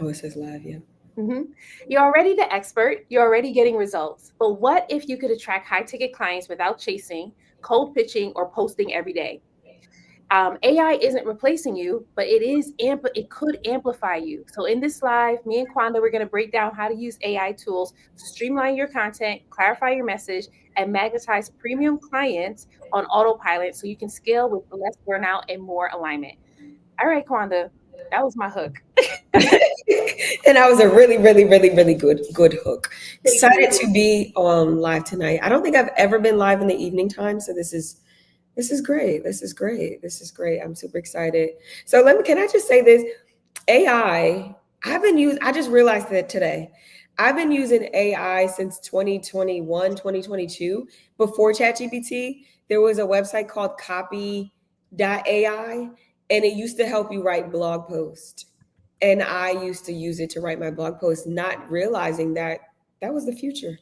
Oh, it says live, yeah. hmm You're already the expert, you're already getting results. But what if you could attract high ticket clients without chasing, cold pitching, or posting every day? AI isn't replacing you, but it could amplify you. So in this live, me and Quonda, we're going to break down how to use AI tools to streamline your content, clarify your message, and magnetize premium clients on autopilot so you can scale with less burnout and more alignment. All right, Quonda, that was my hook. And that was a really, really, really, really good hook. Thank Excited you. to be on live tonight. I don't think I've ever been live in the evening time, so this is great. This is great. This is great. I'm super excited. So can I just say this? AI, I just realized that today. I've been using AI since 2021, 2022. Before ChatGPT, there was a website called copy.ai, and it used to help you write blog posts. And I used to use it to write my blog posts, not realizing that that was the future.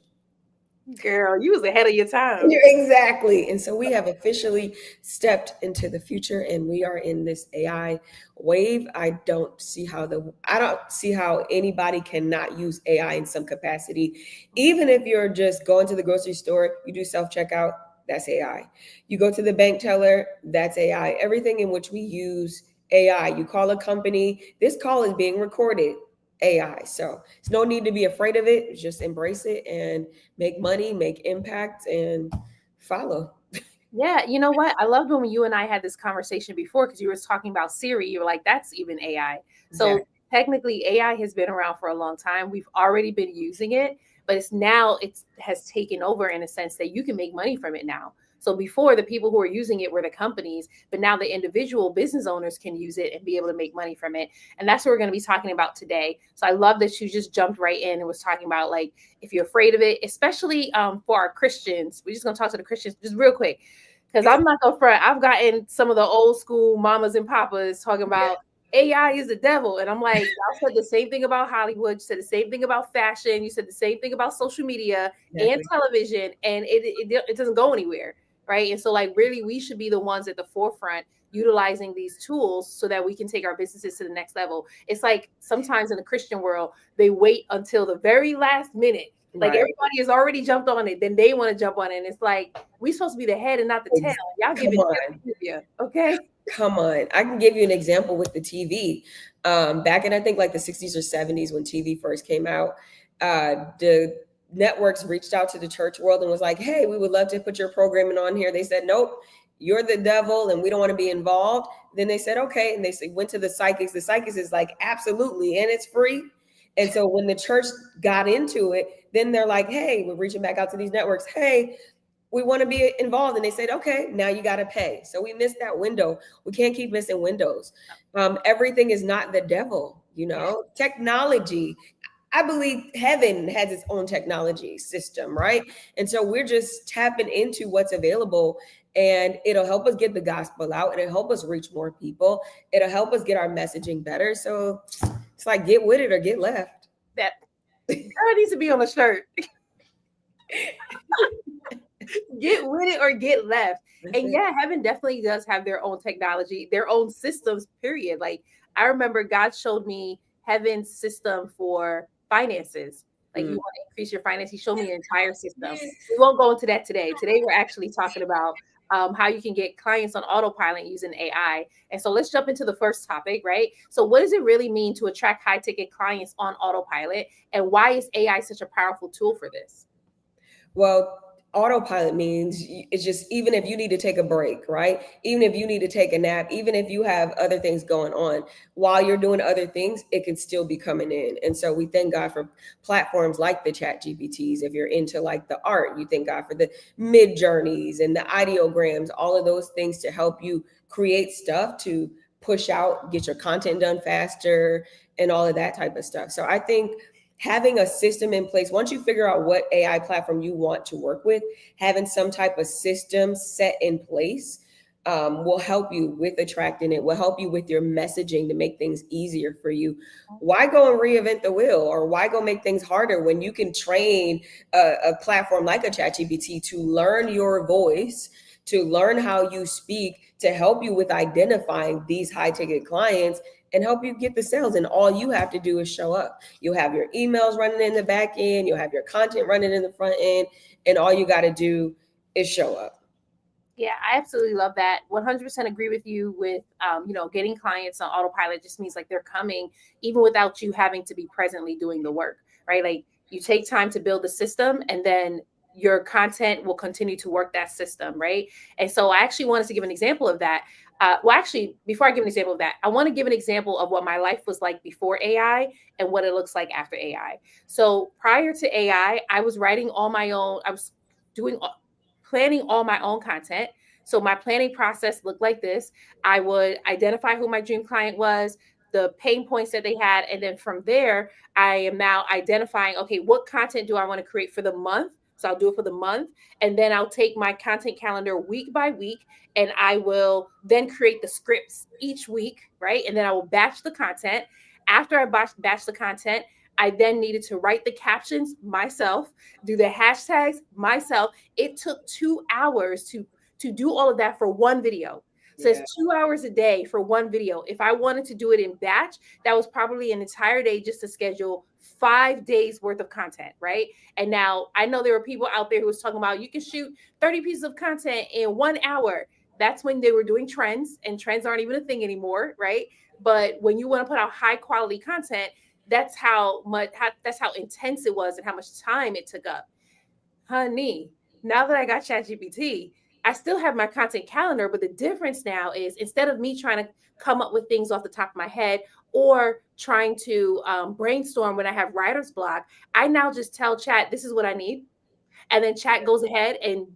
Girl, you was ahead of your time. Yeah, exactly. And so we have officially stepped into the future and we are in this AI wave. I don't see how anybody cannot use AI in some capacity. Even if you're just going to the grocery store, you do self-checkout, that's AI. You go to the bank teller, that's AI. Everything in which we use AI. You call a company, this call is being recorded. AI. So there's no need to be afraid of it. Just embrace it and make money, make impact, and follow. Yeah, you know what? I loved when you and I had this conversation before because you were talking about Siri. You were like, that's even AI. So Exactly. technically, AI has been around for a long time. We've already been using it, but it has taken over in a sense that you can make money from it now. So before, the people who were using it were the companies, but now the individual business owners can use it and be able to make money from it. And that's what we're going to be talking about today. So I love that you just jumped right in and was talking about like if you're afraid of it, especially for our Christians. We're just going to talk to the Christians just real quick because I'm not gonna front. I've gotten some of the old school mamas and papas talking about AI is the devil, and I'm like, y'all said the same thing about Hollywood. You said the same thing about fashion. You said the same thing about social media and Exactly. television, and it doesn't go anywhere, right? And so, like, really, we should be the ones at the forefront utilizing these tools so that we can take our businesses to the next level. It's like sometimes in the Christian world, they wait until the very last minute. Like Right. everybody has already jumped on it, then they want to jump on it. And it's like we supposed to be the head and not the tail. Y'all Come giving on. trivia, okay? Come on. I can give you an example with the TV. Back in, I think, like the 60s or 70s when TV first came out, the networks reached out to the church world and was like, hey, we would love to put your programming on here. They said, nope, you're the devil and we don't want to be involved. Then they said, okay. And went to the psychics. The psychics is like, absolutely. And it's free. And so when the church got into it, then they're like, hey, we're reaching back out to these networks. Hey, we want to be involved. And they said, okay, now you got to pay. So we missed that window. We can't keep missing windows. Everything is not the devil, technology. I believe heaven has its own technology system, right? And so we're just tapping into what's available and it'll help us get the gospel out. It'll help us reach more people. It'll help us get our messaging better. So it's like get with it or get left. That girl needs to be on a shirt. Get with it or get left. That's And it. yeah, heaven definitely does have their own technology, their own systems, period. Like I remember God showed me heaven's system for finances. Like you Mm. want to increase your finance, he showed me an entire system. We won't go into that today. Today we're actually talking about how you can get clients on autopilot using AI. And so let's jump into the first topic, right? So what does it really mean to attract high ticket clients on autopilot? And why is AI such a powerful tool for this? Well, autopilot means it's just even if you need to take a break, right? Even if you need to take a nap, even if you have other things going on, while you're doing other things, it can still be coming in. And so we thank God for platforms like the Chat GPTs. If you're into like the art, you thank God for the mid journeys and the ideograms, all of those things to help you create stuff to push out, get your content done faster, and all of that type of stuff. So I think having a system in place, once you figure out what AI platform you want to work with, having some type of system set in place will help you with attracting it, will help you with your messaging to make things easier for you. Why go and reinvent the wheel, or why go make things harder when you can train a platform like a ChatGPT to learn your voice, to learn how you speak, to help you with identifying these high ticket clients and help you get the sales. And all you have to do is show up. You'll have your emails running in the back end, you'll have your content running in the front end, and all you got to do is show up. Yeah, I absolutely love that. 100% agree with you with, getting clients on autopilot just means like they're coming even without you having to be presently doing the work, right? Like you take time to build the system and then your content will continue to work that system, right? And so I actually wanted to give an example of that. Actually, before I give an example of that, I want to give an example of what my life was like before AI and what it looks like after AI. So prior to AI, I was writing all my own, I was doing planning all my own content. So my planning process looked like this. I would identify who my dream client was, the pain points that they had, and then from there, I am now identifying, okay, what content do I want to create for the month? So I'll do it for the month, and then I'll take my content calendar week by week, and I will then create the scripts each week, right? And then I will batch the content. After I batch the content, I then needed to write the captions myself, do the hashtags myself. It took 2 hours to do all of that for one video. So Yeah. it's 2 hours a day for one video. If I wanted to do it in batch, that was probably an entire day just to schedule 5 days worth of content, right? And now I know there were people out there who was talking about you can shoot 30 pieces of content in 1 hour. That's when they were doing trends, and trends aren't even a thing anymore, right? But when you want to put out high quality content, that's how intense it was and how much time it took up. Honey, now that I got ChatGPT, I still have my content calendar, but the difference now is instead of me trying to come up with things off the top of my head or trying to brainstorm when I have writer's block, I now just tell Chat, this is what I need. And then Chat goes ahead and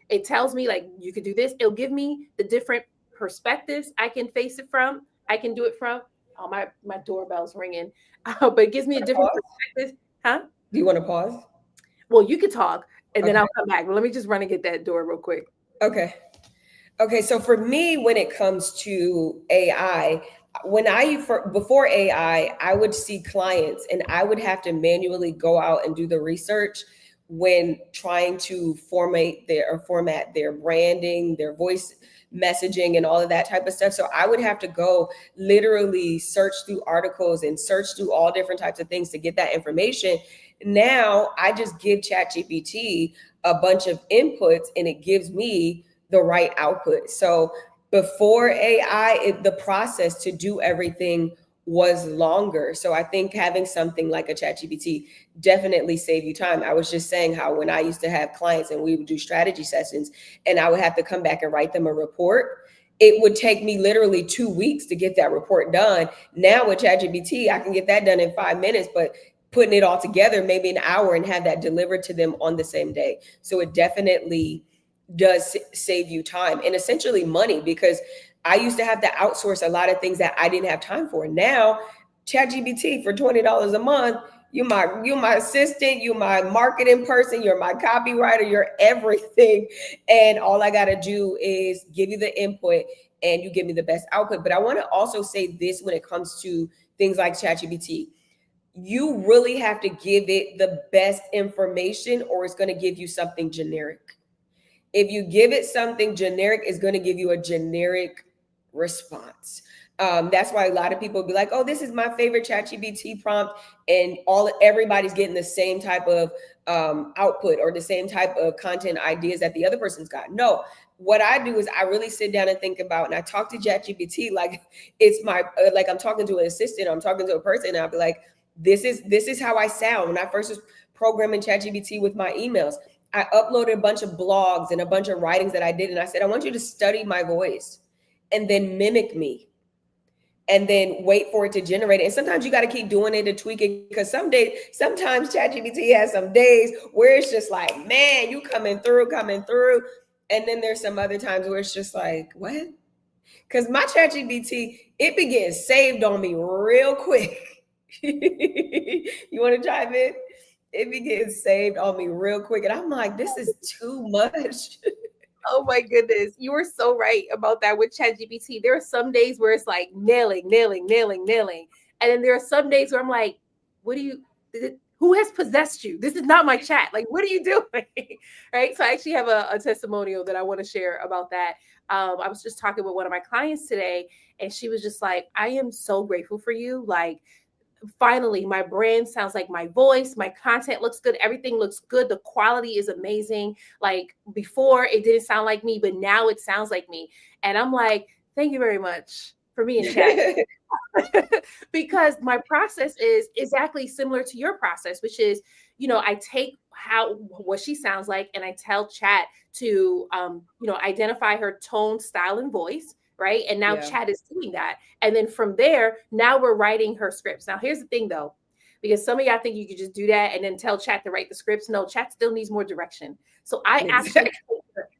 it tells me, like, you could do this. It'll give me the different perspectives I can face it from. I can do it from. Oh, my doorbell's ringing. But it gives me a different Pause? perspective. Huh? Do you want to pause? Well, you could talk and then Okay. I'll come back. But let me just run and get that door real quick. Okay. Okay, so for me, when it comes to AI, before AI, I would see clients and I would have to manually go out and do the research when trying to format their branding, their voice messaging, and all of that type of stuff. So I would have to go literally search through articles and search through all different types of things to get that information. Now I just give ChatGPT a bunch of inputs and it gives me the right output. So before AI, the process to do everything was longer. So I think having something like a ChatGPT definitely save you time. I was just saying how when I used to have clients and we would do strategy sessions and I would have to come back and write them a report, it would take me literally 2 weeks to get that report done. Now with ChatGPT, I can get that done in 5 minutes, but putting it all together, maybe an hour, and have that delivered to them on the same day. So it definitely does save you time and essentially money, because I used to have to outsource a lot of things that I didn't have time for. Now, ChatGPT for $20 a month, you my assistant, you my marketing person, you're my copywriter, you're everything. And all I gotta do is give you the input and you give me the best output. But I want to also say this when it comes to things like ChatGPT. You really have to give it the best information or it's going to give you something generic. If you give it something generic, it's going to give you a generic response. That's why a lot of people be like, "Oh, this is my favorite ChatGPT prompt," and everybody's getting the same type of output or the same type of content ideas that the other person's got. No, what I do is I really sit down and think about, and I talk to ChatGPT like it's my like I'm talking to an assistant, or I'm talking to a person, and I'll be like, "This is how I sound." When I first was programming ChatGPT with my emails, I uploaded a bunch of blogs and a bunch of writings that I did. And I said, I want you to study my voice and then mimic me and then wait for it to generate it. And sometimes you got to keep doing it to tweak it, because sometimes ChatGPT has some days where it's just like, man, you coming through. And then there's some other times where it's just like, what? Because my ChatGPT, it be getting saved on me real quick. You want to chime in? It be getting saved on me real quick. And I'm like, this is too much. Oh my goodness. You were so right about that with ChatGPT. There are some days where it's like nailing. And then there are some days where I'm like, what do you Who has possessed you? This is not my chat. Like, what are you doing? Right. So I actually have a testimonial that I want to share about that. I was just talking with one of my clients today, and she was just like, I am so grateful for you. Like, finally, my brand sounds like my voice, my content looks good, everything looks good, the quality is amazing. Like, before it didn't sound like me, but now it sounds like me. And I'm like, thank you very much for being chat. Because my process is exactly similar to your process, which is, I take what she sounds like, and I tell chat to identify her tone, style, and voice, right? And now Yeah. chat is doing that. And then from there, now we're writing her scripts. Now here's the thing though, because some of y'all think you could just do that and then tell chat to write the scripts. No, chat still needs more direction. So Exactly.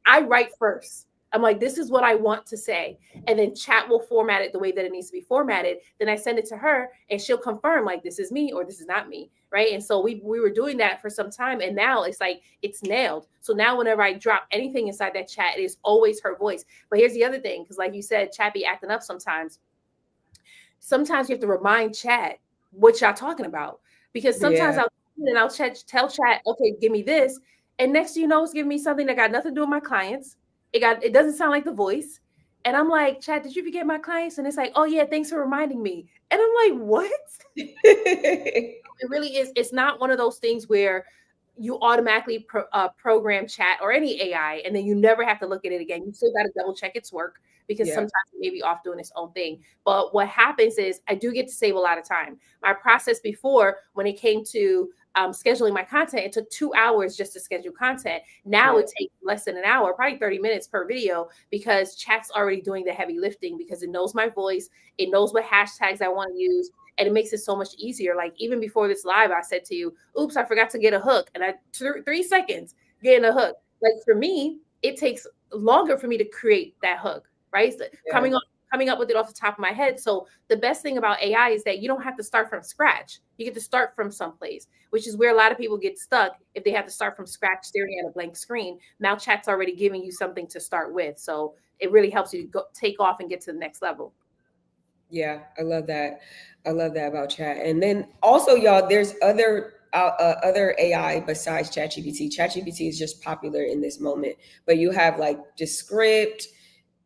I write first. I'm like, this is what I want to say. And then chat will format it the way that it needs to be formatted. Then I send it to her and she'll confirm, like, this is me or this is not me. Right. And so we were doing that for some time. And now it's like, it's nailed. So now whenever I drop anything inside that chat, it is always her voice. But here's the other thing, because like you said, chat be acting up sometimes. Sometimes you have to remind chat what y'all talking about. Because sometimes Yeah. I'll tell chat, okay, give me this. And next thing you know, it's giving me something that got nothing to do with my clients. It doesn't sound like the voice. And I'm like, chat, did you forget my clients? And it's like, oh yeah, thanks for reminding me. And I'm like, what? It really is. It's not one of those things where you automatically program chat or any AI, and then you never have to look at it again. You still got to double check its work, because Yeah. sometimes it may be off doing its own thing. But what happens is I do get to save a lot of time. My process before, when it came to scheduling my content, it took 2 hours just to schedule content. Now Yeah. it takes less than an hour, probably 30 minutes per video, because chat's already doing the heavy lifting, because it knows my voice, it knows what hashtags I want to use, and it makes it so much easier. Like, even before this live, I said to you, oops, I forgot to get a hook. And 3 seconds getting a hook. Like, for me, it takes longer for me to create that hook, right? So Yeah. coming up with it off the top of my head. So the best thing about AI is that you don't have to start from scratch. You get to start from someplace, which is where a lot of people get stuck if they have to start from scratch staring at a blank screen. Now chat's already giving you something to start with. So it really helps you take off and get to the next level. Yeah, I love that. I love that about chat. And then also, y'all, there's other AI besides ChatGPT. ChatGPT is just popular in this moment, but you have like Descript,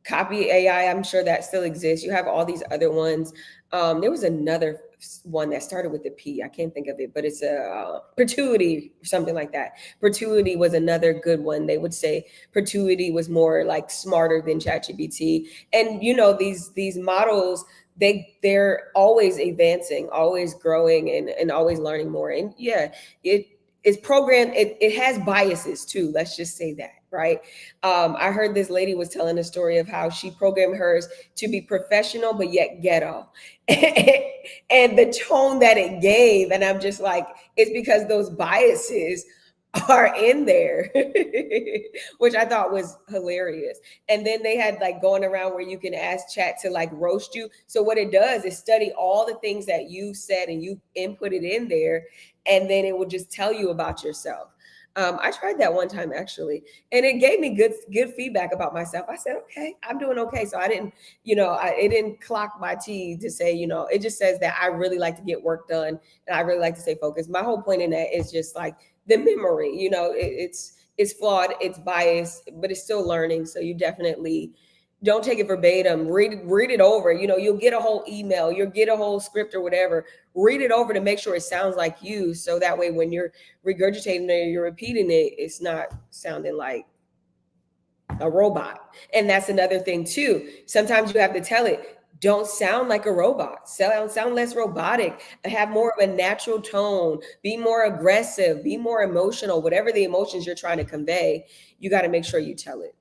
Copy AI. I'm sure that still exists. You have all these other ones. There was another one that started with a P. I can't think of it, but it's a Pertuity or something like that. Pertuity was another good one. They would say Pertuity was more like smarter than ChatGPT. And these models, they're always advancing, always growing, and always learning more. And yeah, it is programmed. It has biases too. Let's just say that, right? I heard this lady was telling a story of how she programmed hers to be professional but yet ghetto, and the tone that it gave. And I'm just like, it's because those biases are in there, which I thought was hilarious. And then they had like going around where you can ask chat to like roast you. So what it does is study all the things that you said and you inputted in there, and then it will just tell you about yourself. I tried that one time actually, and it gave me good feedback about myself. I said, okay, I'm doing okay. So I didn't, it didn't clock my T to say, it just says that I really like to get work done and I really like to stay focused. My whole point in that is just like the memory, it's flawed, it's biased, but it's still learning. So you definitely don't take it verbatim. Read it over. You'll get a whole email, you'll get a whole script or whatever. Read it over to make sure it sounds like you. So that way, when you're regurgitating it, you're repeating it, it's not sounding like a robot. And that's another thing too. Sometimes you have to tell it, don't sound like a robot. Sound less robotic. Have more of a natural tone. Be more aggressive. Be more emotional. Whatever the emotions you're trying to convey, you got to make sure you tell it.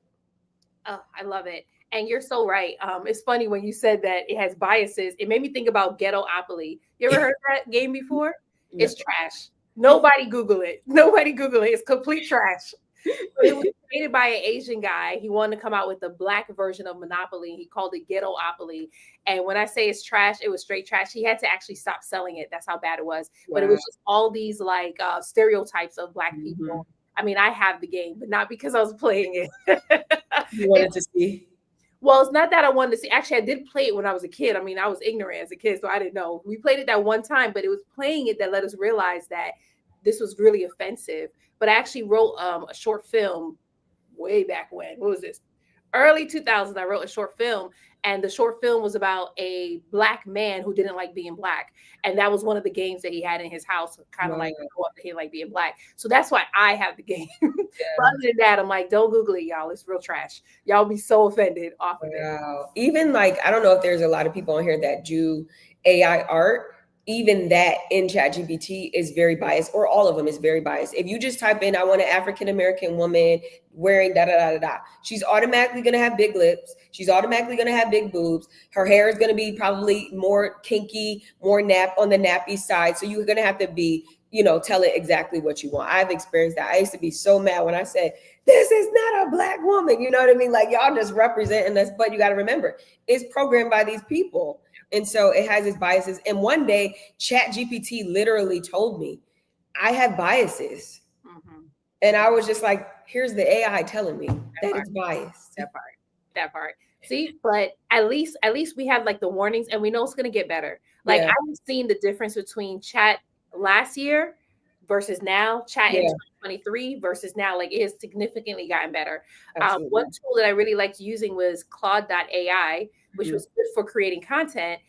Oh, I love it. And you're so right. It's funny when you said that it has biases. It made me think about Ghettopoly. You ever heard that game before? No. It's trash. Nobody Google it. Nobody Google it. It's complete trash. So it was created by an Asian guy. He wanted to come out with a black version of Monopoly. He called it Ghettopoly. And when I say it's trash, it was straight trash. He had to actually stop selling it. That's how bad it was. But it Wow. was just all these like stereotypes of black Mhm. people. I mean, I have the game, but not because I was playing it. You wanted to see. Well, it's not that I wanted to see. Actually, I did play it when I was a kid. I mean, I was ignorant as a kid, so I didn't know. We played it that one time, but it was playing it that let us realize that this was really offensive, but I actually wrote a short film way back when. What was this? Early 2000s. I wrote a short film, and the short film was about a black man who didn't like being black, and that was one of the games that he had in his house, kind of Wow. like go up to him like being black. So that's why I have the game. But Yeah. other than that, I'm like, don't Google it, y'all. It's real trash. Y'all be so offended off of it. Wow. Even like, I don't know if there's a lot of people on here that do AI art. Even that in ChatGPT is very biased, or all of them is very biased. If you just type in, I want an African American woman wearing da da da da da, she's automatically gonna have big lips. She's automatically gonna have big boobs. Her hair is gonna be probably more kinky, more nap on the nappy side. So you're gonna have to be, tell it exactly what you want. I've experienced that. I used to be so mad when I said, this is not a black woman. You know what I mean? Like, y'all just representing us, but you got to remember, it's programmed by these people. And so it has its biases. And one day, ChatGPT literally told me, I have biases. Mm-hmm. And I was just like, here's the AI telling me that part. it's biased. That part. See, but at least we have like the warnings, and we know it's gonna get better. Like, Yeah. I've seen the difference between chat last year versus now, chat in Yeah. 2023 versus now. Like, it has significantly gotten better. Absolutely. One tool that I really liked using was Claude.ai, which Mhm. was good for creating content,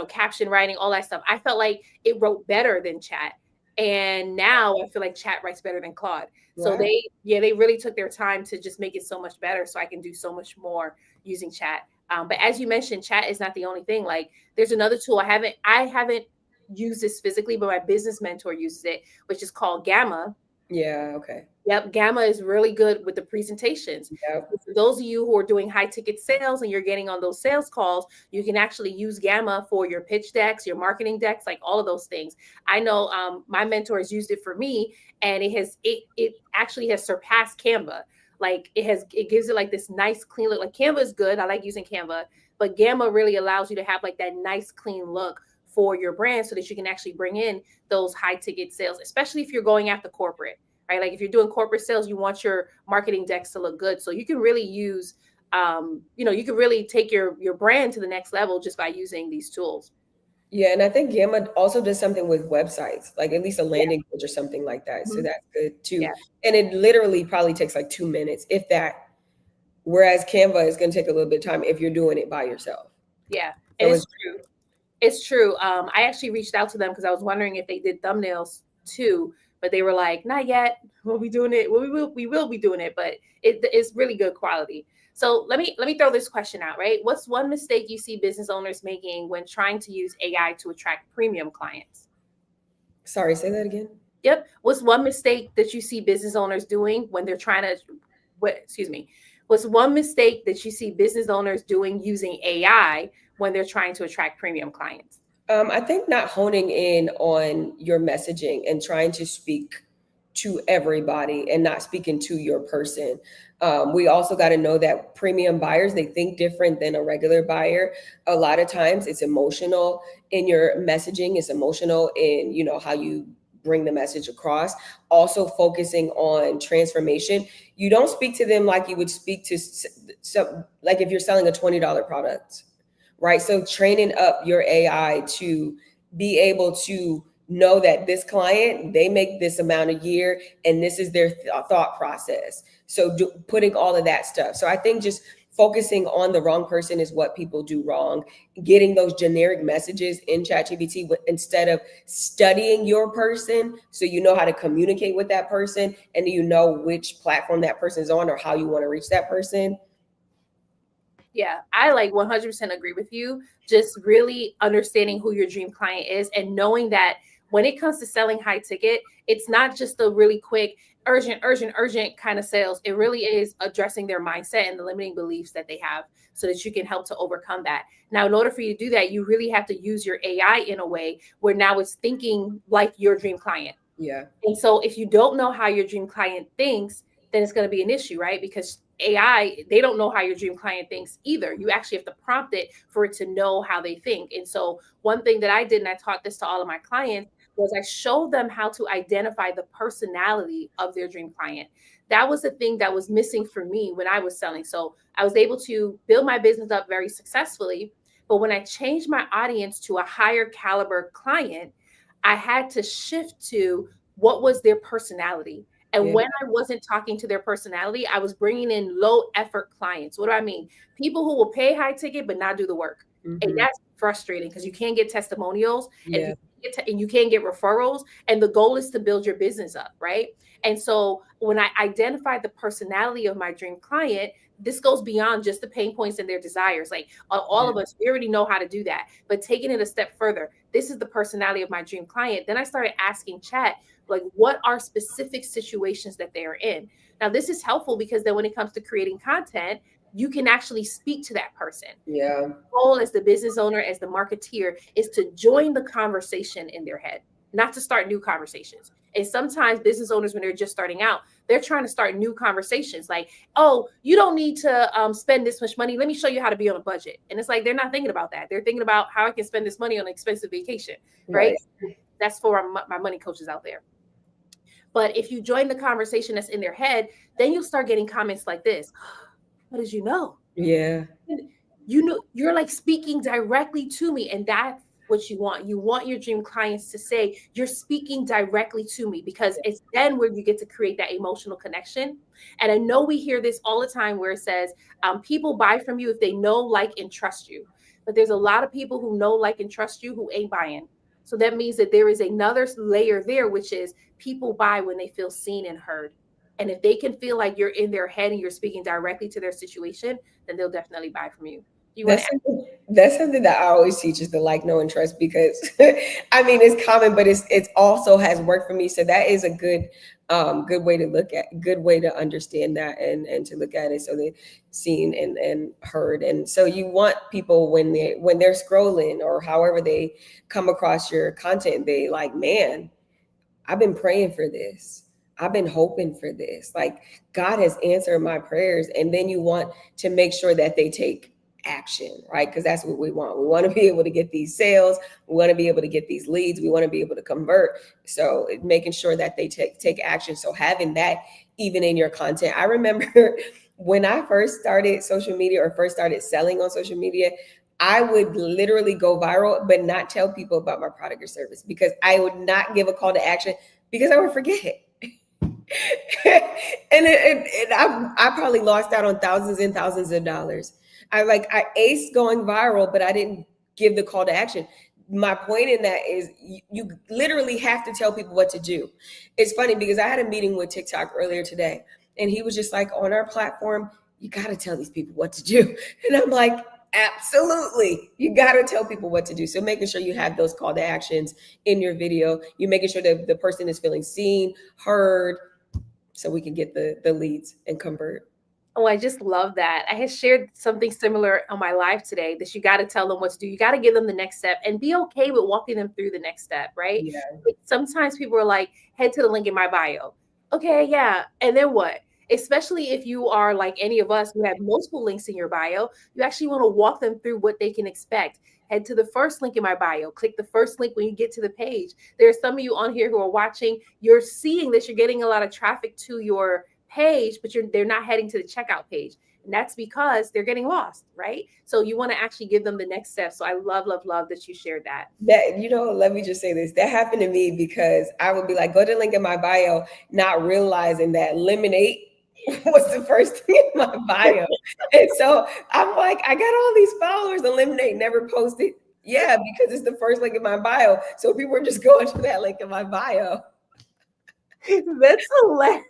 caption writing, all that stuff. I felt like it wrote better than chat. And now I feel like chat writes better than Claude. So Wow. they really took their time to just make it so much better, so I can do so much more using chat. But as you mentioned, chat is not the only thing. Like, there's another tool I haven't used this physically, but my business mentor uses it, which is called Gamma. Yeah. Okay. Yep, Gamma is really good with the presentations. Yep. For those of you who are doing high ticket sales and you're getting on those sales calls, you can actually use Gamma for your pitch decks, your marketing decks, like all of those things. I know my mentor has used it for me, and it actually has surpassed Canva. Like, it gives it like this nice clean look. Like, Canva is good. I like using Canva, but Gamma really allows you to have like that nice clean look for your brand, so that you can actually bring in those high ticket sales, especially if you're going after corporate, right? Like, if you're doing corporate sales, you want your marketing decks to look good. So you can really use, you can really take your brand to the next level just by using these tools. Yeah, and I think Gamma also does something with websites, like at least a Yeah. landing page or something like that. So Mhm. that's good too. Yeah. And it literally probably takes like 2 minutes, if that. Whereas Canva is going to take a little bit of time if you're doing it by yourself. Yeah. And So it's it's true. It's true. I actually reached out to them because I was wondering if they did thumbnails too, but they were like, "Not yet. We'll be doing it. Well, we will be doing it, but it's really good quality." So let me throw this question out. Right? What's one mistake you see business owners making when trying to use AI to attract premium clients? sorry, say that again. Yep. What's one mistake that you see business owners doing when they're trying to? Excuse me. What's one mistake that you see business owners doing using AI when they're trying to attract premium clients? I think not honing in on your messaging and trying to speak to everybody and not speaking to your person. We also got to know that premium buyers, they think different than a regular buyer. A lot of times it's emotional in your messaging, it's emotional in, how you bring the message across. Also focusing on transformation. You don't speak to them like you would speak to like if you're selling a $20 product, right? So training up your AI to be able to know that this client, they make this amount a year and this is their thought process. So putting all of that stuff. So I think just focusing on the wrong person is what people do wrong. Getting those generic messages in ChatGPT instead of studying your person, so you know how to communicate with that person and you know which platform that person's on or how you want to reach that person. Yeah, I like 100% agree with you. Just really understanding who your dream client is and knowing that when it comes to selling high ticket, it's not just the really quick, urgent, urgent, urgent kind of sales. It really is addressing their mindset and the limiting beliefs that they have so that you can help to overcome that. Now, in order for you to do that, you really have to use your AI in a way where now it's thinking like your dream client. Yeah. And so if you don't know how your dream client thinks, then it's going to be an issue, right? Because AI, they don't know how your dream client thinks either. You actually have to prompt it for it to know how they think. And so one thing that I did, and I taught this to all of my clients, was I showed them how to identify the personality of their dream client. That was the thing that was missing for me when I was selling. So I was able to build my business up very successfully. But when I changed my audience to a higher caliber client, I had to shift to what was their personality. And Yeah. when I wasn't talking to their personality, I was bringing in low effort clients. What do I mean? People who will pay high ticket but not do the work. And Hmm. that's frustrating because you can't get testimonials, and if Yeah. you and you can't get referrals, and the goal is to build your business up, right? And so when I identified the personality of my dream client, this goes beyond just the pain points and their desires. Like all Yeah. of us, we already know how to do that. But taking it a step further, this is the personality of my dream client. Then I started asking chat, like, what are specific situations that they are in? Now, this is helpful because then when it comes to creating content, you can actually speak to that person. Yeah. Goal as the business owner, as the marketeer, is to join the conversation in their head, not to start new conversations. And sometimes business owners, when they're just starting out, they're trying to start new conversations like, oh, you don't need to spend this much money. Let me show you how to be on a budget. And it's like, they're not thinking about that. They're thinking about how I can spend this money on an expensive vacation, right? Right. That's for my money coaches out there. But if you join the conversation that's in their head, then you'll start getting comments like this. What did you know? Yeah. You know, you're like speaking directly to me, and that's what you want your dream clients to say, you're speaking directly to me, because it's then where you get to create that emotional connection. And I know we hear this all the time where it says, people buy from you if they know, like, and trust you. But there's a lot of people who know, like, and trust you who ain't buying. So that means that there is another layer there, which is people buy when they feel seen and heard. And if they can feel like you're in their head and you're speaking directly to their situation, then they'll definitely buy from you. Do you want to That's add? something, that's something that I always teach is the like, know, and trust because I mean it's common, but it's also has worked for me. So that is a good way to look at, good way to understand that and to look at it so they're seen and heard. And so you want people when they're scrolling or however they come across your content, they like, man, I've been praying for this. I've been hoping for this. Like God has answered my prayers. And then you want to make sure that they take action, right? Because that's what we want. We want to be able to get these sales. We want to be able to get these leads. We want to be able to convert. So making sure that they take action. So having that even in your content. I remember when I first started social media or first started selling on social media, I would literally go viral, but not tell people about my product or service because I would not give a call to action because I would forget it. I probably lost out on thousands and thousands of dollars. I aced going viral, but I didn't give the call to action. My point in that is you literally have to tell people what to do. It's funny because I had a meeting with TikTok earlier today, and he was just like, on our platform, you got to tell these people what to do. And I'm like, absolutely. You got to tell people what to do. So making sure you have those call to actions in your video, you making sure that the person is feeling seen, heard, so we can get the leads and convert. Oh, I just love that. I had shared something similar on my live today, that you got to tell them what to do. You got to give them the next step and be okay with walking them through the next step, right? Yeah. Like, sometimes people are like, head to the link in my bio. Okay, yeah. And then what? Especially if you are like any of us who have multiple links in your bio, you actually want to walk them through what they can expect. Head to the first link in my bio. Click the first link when you get to the page. There are some of you on here who are watching. You're seeing that you're getting a lot of traffic to your page, but they're not heading to the checkout page. And that's because they're getting lost, right? So you want to actually give them the next step. So I love, love, love that you shared that. That, let me just say this. That happened to me because I would be like, go to the link in my bio, not realizing that Lemonade was the first thing in my bio. And so I'm like, I got all these followers and Lemonade never posted. Yeah, because it's the first link in my bio. So people are just going to that link in my bio. That's hilarious.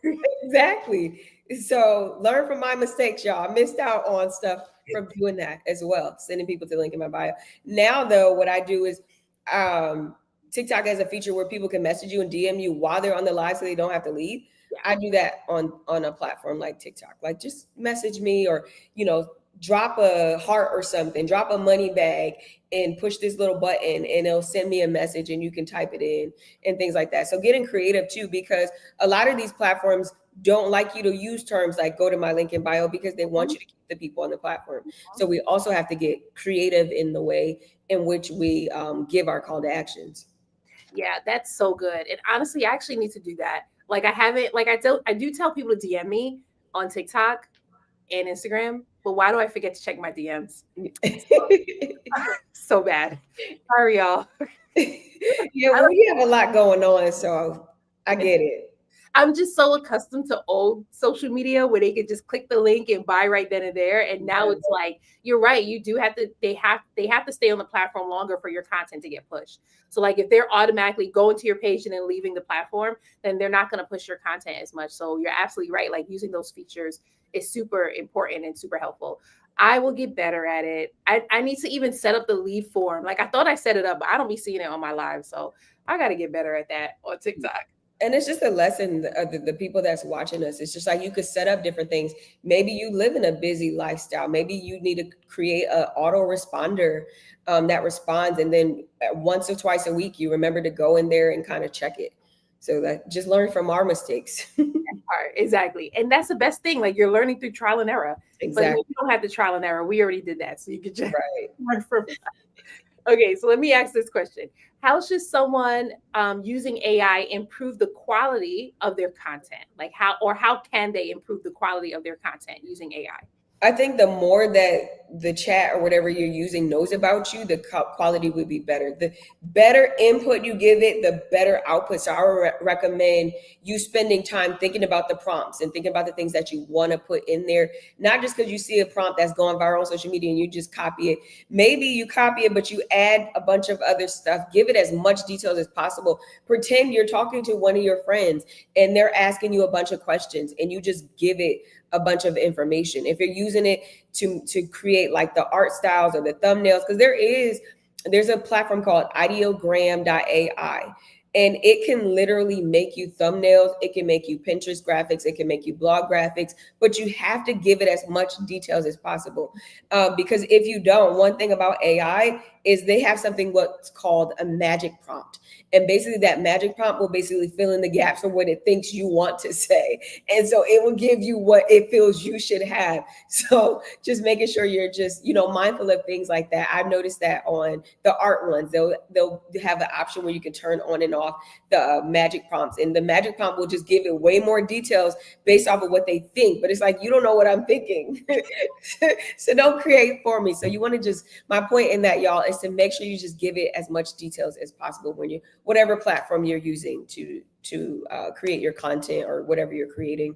Exactly. So learn from my mistakes, y'all. I missed out on stuff from doing that as well, sending people to the link in my bio. Now, though, what I do is TikTok has a feature where people can message you and DM you while they're on the live so they don't have to leave. Yeah. I do that on a platform like TikTok. Like just message me or, drop a heart or something, drop a money bag and push this little button and it'll send me a message and you can type it in and things like that. So getting creative too, because a lot of these platforms don't like you to use terms like go to my link in bio because they want you to keep the people on the platform. So we also have to get creative in the way in which we give our call to actions. Yeah, that's so good. And honestly, I actually need to do that. Like I haven't, like I do tell people to DM me on TikTok and Instagram, but why do I forget to check my DMs? So bad. Sorry, y'all. Yeah, I well, don't, we have a lot going on, so I get it. I'm just so accustomed to old social media where they could just click the link and buy right then and there. And now Yes. it's like, you're right. You do have to, they have to stay on the platform longer for your content to get pushed. So like if they're automatically going to your page and then leaving the platform, then they're not going to push your content as much. So you're absolutely right. Like using those features is super important and super helpful. I will get better at it. I need to even set up the lead form. Like I thought I set it up, but I don't be seeing it on my live. So I got to get better at that on TikTok. And it's just a lesson of the people that's watching us. It's just like you could set up different things. Maybe you live in a busy lifestyle. Maybe you need to create an autoresponder that responds, and then once or twice a week, you remember to go in there and kind of check it. So that just learn from our mistakes. Part. Exactly. And that's the best thing. Like you're learning through trial and error. But Exactly. you don't have the trial and error. We already did that. So you could just Right. learn from that. Okay, so let me ask this question. How should someone using AI improve the quality of their content? Like how can they improve the quality of their content using AI? I think the more that the chat or whatever you're using knows about you, the quality would be better. The better input you give it, the better output. So I would recommend you spending time thinking about the prompts and thinking about the things that you want to put in there. Not just because you see a prompt that's going viral on social media and you just copy it. Maybe you copy it, but you add a bunch of other stuff. Give it as much details as possible. Pretend you're talking to one of your friends and they're asking you a bunch of questions and you just give it a bunch of information. If you're using it to create like the art styles or the thumbnails, because there's a platform called ideogram.ai, and it can literally make you thumbnails, it can make you Pinterest graphics, it can make you blog graphics, but you have to give it as much details as possible. Because if you don't, one thing about AI is they have something what's called a magic prompt. And basically that magic prompt will basically fill in the gaps of what it thinks you want to say. And so it will give you what it feels you should have. So just making sure you're just, mindful of things like that. I've noticed that on the art ones, they'll have an option where you can turn on and off the magic prompts. And the magic prompt will just give it way more details based off of what they think. But it's like, you don't know what I'm thinking. So don't create for me. So you want to just, my point in that, y'all, is to make sure you just give it as much details as possible when you, whatever platform you're using to create your content or whatever you're creating.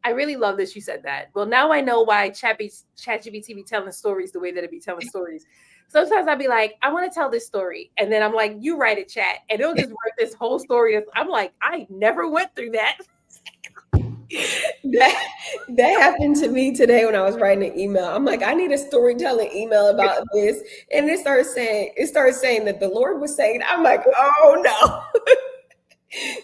I really love that you said that. Well, now I know why ChatGPT be telling stories the way that it be telling stories. Sometimes I'd be like, I want to tell this story. And then I'm like, you write it, chat. And it'll just write this whole story. I'm like, I never went through that. That happened to me today when I was writing an email. I'm like, I need a storytelling email about this. And it started saying that the Lord was saying, I'm like, oh no.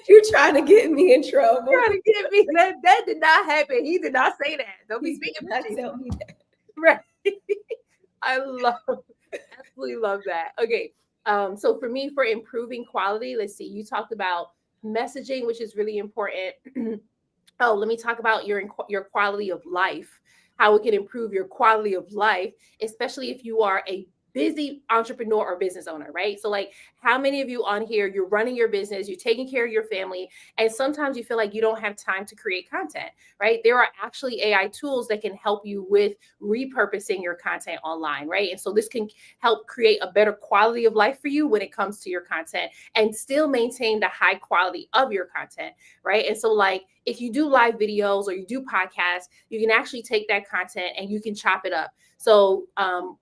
You're trying to get me in trouble. Trying to get me that did not happen. He did not say that. Don't be speaking for me. Tell me that. Right. I absolutely love that. Okay. So for me, for improving quality, let's see, you talked about messaging, which is really important. Oh, let me talk about your quality of life, how it can improve your quality of life, especially if you are a busy entrepreneur or business owner, right? So like how many of you on here, you're running your business, you're taking care of your family, and sometimes you feel like you don't have time to create content, right? There are actually AI tools that can help you with repurposing your content online, right? And so this can help create a better quality of life for you when it comes to your content and still maintain the high quality of your content, right? And so like if you do live videos or you do podcasts, you can actually take that content and you can chop it up. So,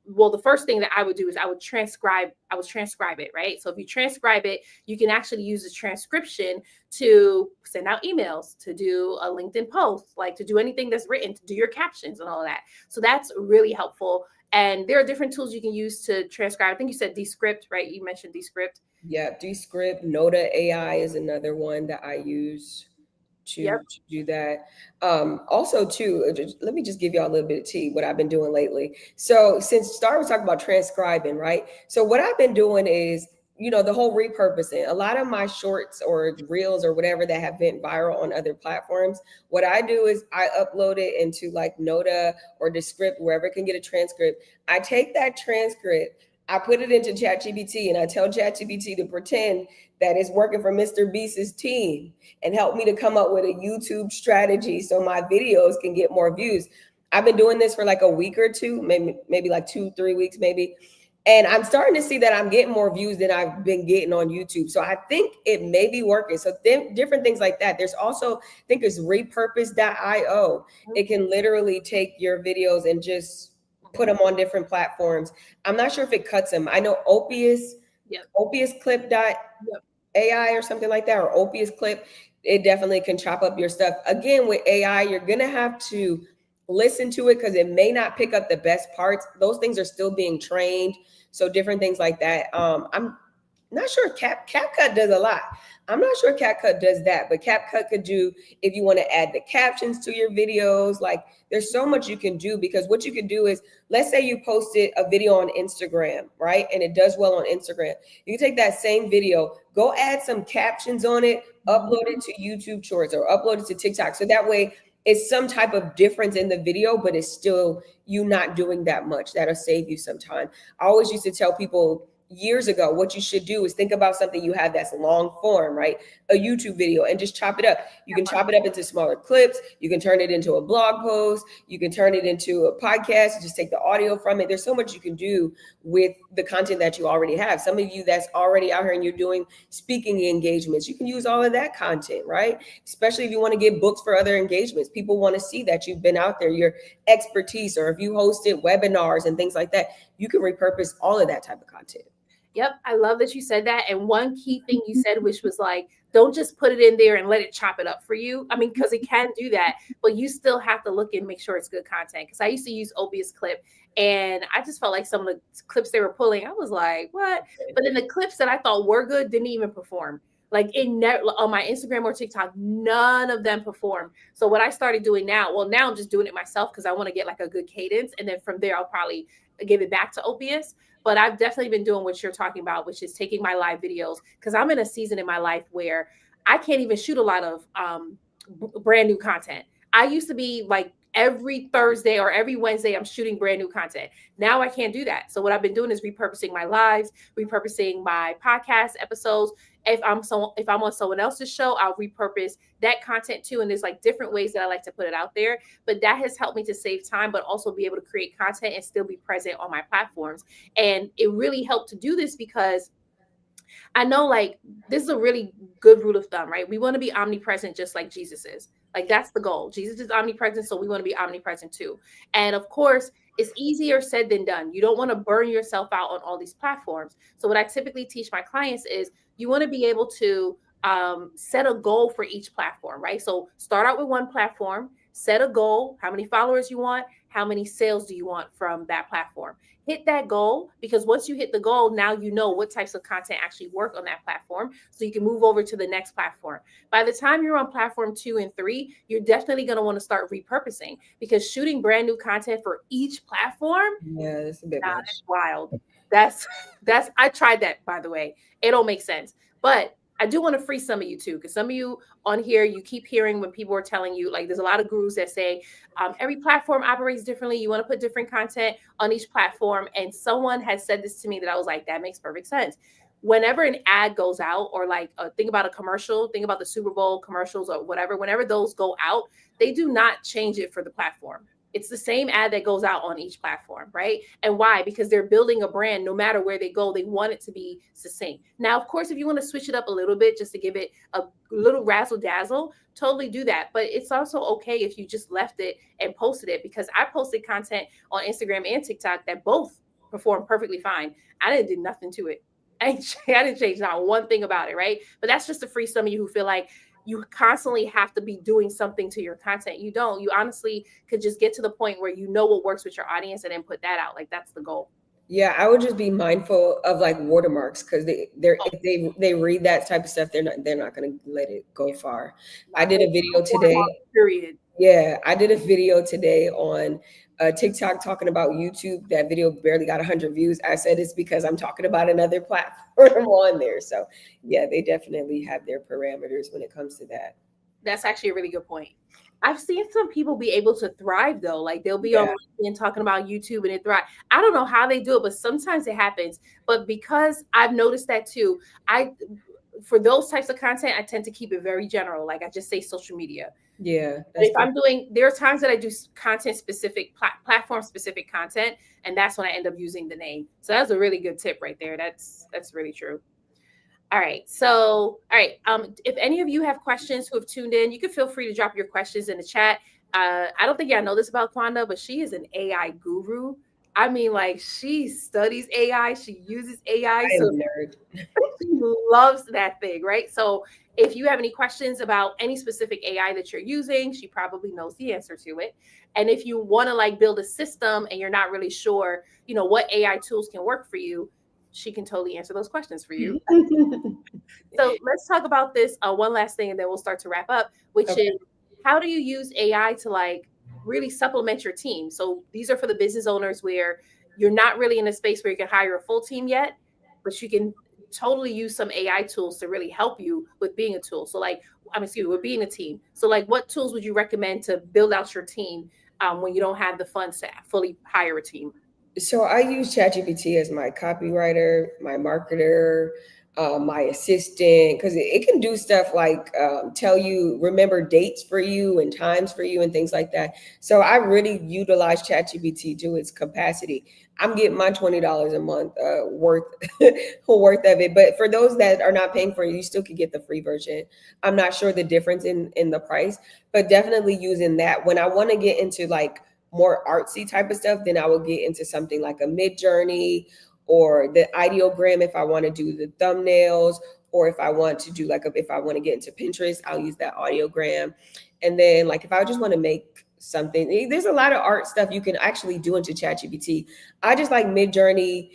well, the first thing that I would do is I would transcribe it, right? So if you transcribe it, you can actually use the transcription to send out emails, to do a LinkedIn post, like to do anything that's written, to do your captions and all of that. So that's really helpful. And there are different tools you can use to transcribe. I think you said Descript, right? You mentioned Descript. Yeah, Descript, Noda AI is another one that I use to do that. Also, too, let me just give y'all a little bit of tea, what I've been doing lately. So since Star was talking about transcribing, right? So what I've been doing is, the whole repurposing. A lot of my shorts or reels or whatever that have been viral on other platforms, what I do is I upload it into like Noda or Descript, wherever it can get a transcript. I take that transcript, I put it into ChatGPT, and I tell ChatGPT to pretend that it's working for Mr. Beast's team and help me to come up with a YouTube strategy so my videos can get more views. I've been doing this for like a week or two, maybe like 2-3 weeks, maybe. And I'm starting to see that I'm getting more views than I've been getting on YouTube. So I think it may be working. So different things like that. There's also, I think it's repurpose.io. It can literally take your videos and just put them on different platforms. I'm not sure if it cuts them. I know Yep. Yep. AI or something like that, or Opius clip, it definitely can chop up your stuff. Again, with AI, you're gonna have to listen to it because it may not pick up the best parts. Those things are still being trained. So different things like that. I'm not sure CapCut does a lot. I'm not sure CapCut does that, but CapCut could do, if you want to add the captions to your videos. Like, there's so much you can do, because what you can do is, let's say you posted a video on Instagram, right? And it does well on Instagram. You can take that same video, go add some captions on it, upload it to YouTube Shorts or upload it to TikTok. So that way it's some type of difference in the video, but it's still you not doing that much. That'll save you some time. I always used to tell people years ago, what you should do is think about something you have that's long form, right? A YouTube video, and just chop it up. You can chop it up into smaller clips. You can turn it into a blog post. You can turn it into a podcast. Just take the audio from it. There's so much you can do with the content that you already have. Some of you that's already out here and you're doing speaking engagements, you can use all of that content, right? Especially if you want to get booked for other engagements. People want to see that you've been out there, your expertise, or if you hosted webinars and things like that, you can repurpose all of that type of content. Yep, I love that you said that. And one key thing you said, which was like, don't just put it in there and let it chop it up for you. I mean, because it can do that, but you still have to look and make sure it's good content. Because I used to use Obius Clip, and I just felt like some of the clips they were pulling, I was like, what? But then the clips that I thought were good didn't even perform. Like on my Instagram or TikTok, none of them perform. So what I started doing now, well, now I'm just doing it myself because I want to get like a good cadence, and then from there I'll probably give it back to Obius. But I've definitely been doing what you're talking about, which is taking my live videos, because I'm in a season in my life where I can't even shoot a lot of brand new content. I used to be like every Thursday or every Wednesday, I'm shooting brand new content. Now I can't do that. So what I've been doing is repurposing my lives, repurposing my podcast episodes. If I'm on someone else's show, I'll repurpose that content too. And there's like different ways that I like to put it out there. But that has helped me to save time, but also be able to create content and still be present on my platforms. And it really helped to do this because I know like this is a really good rule of thumb, right? We want to be omnipresent just like Jesus is. Like that's the goal. Jesus is omnipresent, so we want to be omnipresent too. And of course, it's easier said than done. You don't want to burn yourself out on all these platforms. So what I typically teach my clients is you want to be able to set a goal for each platform, right? So start out with one platform, set a goal, how many followers you want, how many sales do you want from that platform. Hit that goal, because once you hit the goal, now you know what types of content actually work on that platform, so you can move over to the next platform. By the time you're on platform 2 and 3, you're definitely going to want to start repurposing, because shooting brand new content for each platform, Yeah, that's a bit much. that's wild. That's I tried that, by the way. It don't make sense. But I do want to free some of you too, because some of you on here, you keep hearing when people are telling you, like, there's a lot of gurus that say every platform operates differently. You want to put different content on each platform. And someone has said this to me that I was like, that makes perfect sense. Whenever an ad goes out, or like think about a commercial, think about the Super Bowl commercials or whatever, whenever those go out, they do not change it for the platform. It's the same ad that goes out on each platform, right? And why? Because they're building a brand. No matter where they go, they want it to be succinct. Now, of course, if you want to switch it up a little bit just to give it a little razzle dazzle, totally do that. But it's also okay if you just left it and posted it, because I posted content on Instagram and TikTok that both performed perfectly fine. I didn't do nothing to it. I didn't change not one thing about it, right? But that's just to free some of you who feel like you constantly have to be doing something to your content. You don't. You honestly could just get to the point where you know what works with your audience and then put that out. Like that's the goal. Yeah, I would just be mindful of like watermarks, because if they read that type of stuff, they're not going to let it go far. I did a video today. Period. Yeah, I did a video today on TikTok talking about YouTube. That video barely got 100 views. I said it's because I'm talking about another platform on there. So yeah, they definitely have their parameters when it comes to that. That's actually a really good point. I've seen some people be able to thrive though. Like they'll be on LinkedIn talking about YouTube and it thrive. I don't know how they do it, but sometimes it happens. But because I've noticed that too, for those types of content, I tend to keep it very general. Like I just say social media. Yeah, But that's if good. I'm doing, there are times that I do content specific, platform specific content, and that's when I end up using the name. So that's a really good tip right there. That's really true. All right. So, all right. If any of you have questions who have tuned in, you can feel free to drop your questions in the chat. I don't think y'all know this about Quonda, but she is an AI guru. I mean, like she studies AI, she uses AI. I am So a nerd. she loves that thing, right? So if you have any questions about any specific AI that you're using, she probably knows the answer to it. And if you want to like build a system and you're not really sure, what AI tools can work for you, she can totally answer those questions for you. So let's talk about this one last thing, and then we'll start to wrap up, which Okay. is how do you use AI to like really supplement your team? So these are for the business owners where you're not really in a space where you can hire a full team yet, but you can totally use some AI tools to really help you with being a tool. So like, excuse me, with being a team. So like, what tools would you recommend to build out your team when you don't have the funds to fully hire a team? So I use ChatGPT as my copywriter, my marketer, my assistant, because it can do stuff like tell you, remember dates for you and times for you and things like that. So I really utilize ChatGPT to its capacity. I'm getting my $20 a month worth worth of it. But for those that are not paying for it, you still could get the free version. I'm not sure the difference in the price, but definitely using that when I want to get into like more artsy type of stuff, then I will get into something like a Mid Journey or the ideogram if I want to do the thumbnails, or if I want to do like if I want to get into Pinterest, I'll use that audiogram. And then like if I just want to make something, there's a lot of art stuff you can actually do into ChatGPT. I just like Mid Journey.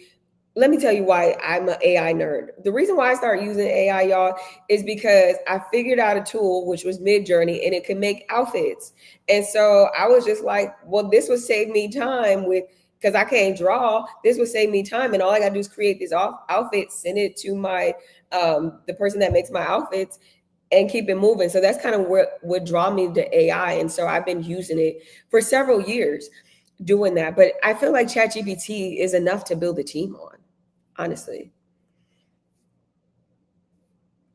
Let me tell you why I'm an AI nerd. The reason why I started using AI, y'all, is because I figured out a tool which was Mid Journey and it could make outfits. And so I was just like, well, this would save me time with because I can't draw. This would save me time, and all I gotta do is create this outfit, send it to my the person that makes my outfits, and keep it moving. So that's kind of what would draw me to AI. And so I've been using it for several years doing that. But I feel like ChatGPT is enough to build a team on, honestly.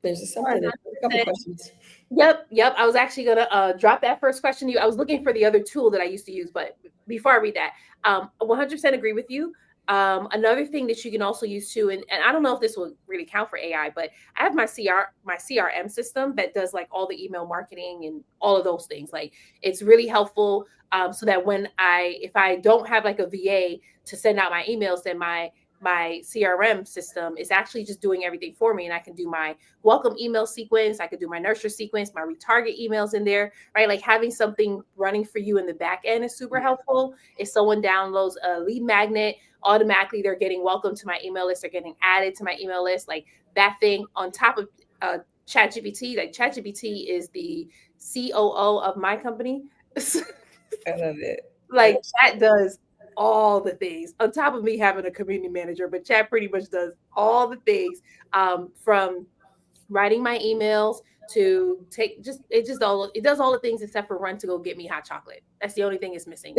There's something, a couple 100%. questions. Yep. I was actually gonna drop that first question to you. I was looking for the other tool that I used to use, but before I read that, 100% agree with you. Another thing that you can also use too, and I don't know if this will really count for AI, but I have my CRM system that does like all the email marketing and all of those things. Like it's really helpful, so that if I don't have like a VA to send out my emails, then my CRM system is actually just doing everything for me, and I can do my welcome email sequence. I could do my nurture sequence, my retarget emails in there, right? Like having something running for you in the back end is super helpful. If someone downloads a lead magnet, automatically they're getting welcome to my email list. They're getting added to my email list. Like that thing on top of ChatGPT. Like ChatGPT is the COO of my company. I love it. Like Chat does all the things on top of me having a community manager, but Chat pretty much does all the things, from writing my emails to take just it does all the things except for run to go get me hot chocolate. That's the only thing it's missing.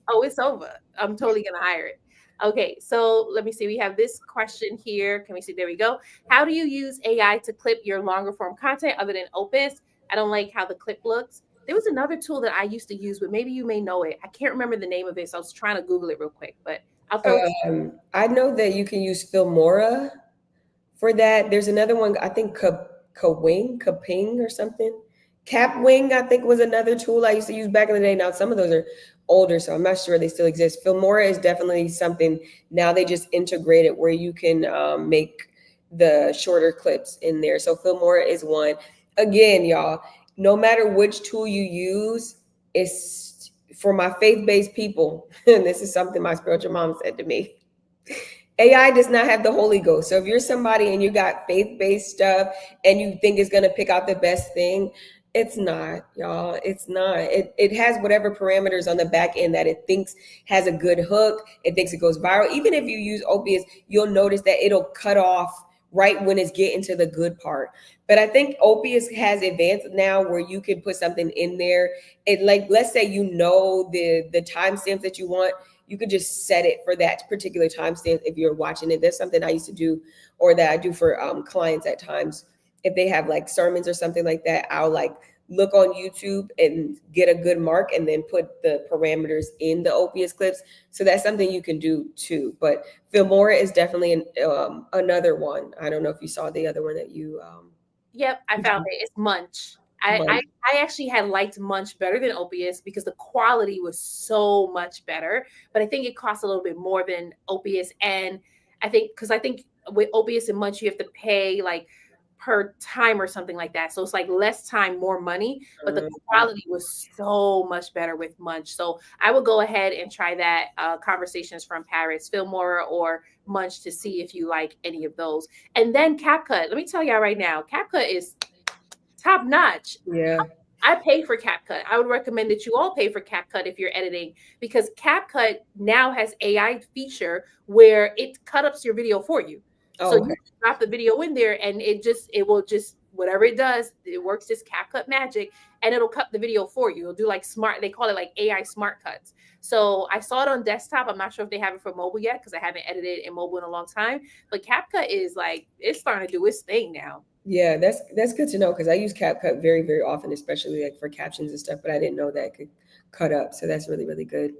Oh, it's over. I'm totally gonna hire it. Okay, so let me see. We have this question here. Can we see? There we go. How do you use AI to clip your longer form content other than Opus? I don't like how the clip looks. There was another tool that I used to use, but maybe you may know it. I can't remember the name of it, so I was trying to Google it real quick. But I'll throw it. I know that you can use Filmora for that. There's another one, I think Kaping or something. Capwing, I think, was another tool I used to use back in the day. Now some of those are older, so I'm not sure they still exist. Filmora is definitely something now they just integrate it where you can make the shorter clips in there. So Filmora is one. Again, y'all, no matter which tool you use, it's for my faith-based people. And this is something my spiritual mom said to me. AI does not have the Holy Ghost. So if you're somebody and you got faith-based stuff and you think it's gonna pick out the best thing, it's not, y'all. It's not. It has whatever parameters on the back end that it thinks has a good hook. It thinks it goes viral. Even if you use Opus, you'll notice that it'll cut off right when it's getting to the good part. But I think Opus has advanced now where you can put something in there. It like let's say you know the timestamps that you want. you could just set it for that particular timestamp if you're watching it. There's something I used to do, or that I do for clients at times. If they have like sermons or something like that, I'll like look on YouTube and get a good mark and then put the parameters in the OPS clips. So that's something you can do too. But Filmora is definitely another one. I don't know if you saw the other one that you Yep, I found it. It's Munch. I, I Month. I actually had liked Munch better than OPS because the quality was so much better. But I think it costs a little bit more than OPS, and I think with OPS and Munch you have to pay like per time or something like that. So it's like less time, more money, but the quality was so much better with Munch. So I would go ahead and try that. Conversations from Paris, Fillmore, or Munch to see if you like any of those. And then CapCut. Let me tell y'all right now, CapCut is top notch. Yeah. I pay for CapCut. I would recommend that you all pay for CapCut if you're editing, because CapCut now has AI feature where it cut ups your video for you. So Oh, you okay. drop the video in there and it will just whatever it does, it works just CapCut magic and it'll cut the video for you. It'll do like smart, they call it like AI smart cuts. So I saw it on desktop. I'm not sure if they have it for mobile yet because I haven't edited in mobile in a long time. But CapCut is like it's starting to do its thing now. Yeah, that's good to know because I use CapCut very, very often, especially like for captions and stuff, but I didn't know that it could cut up. So that's really, really good.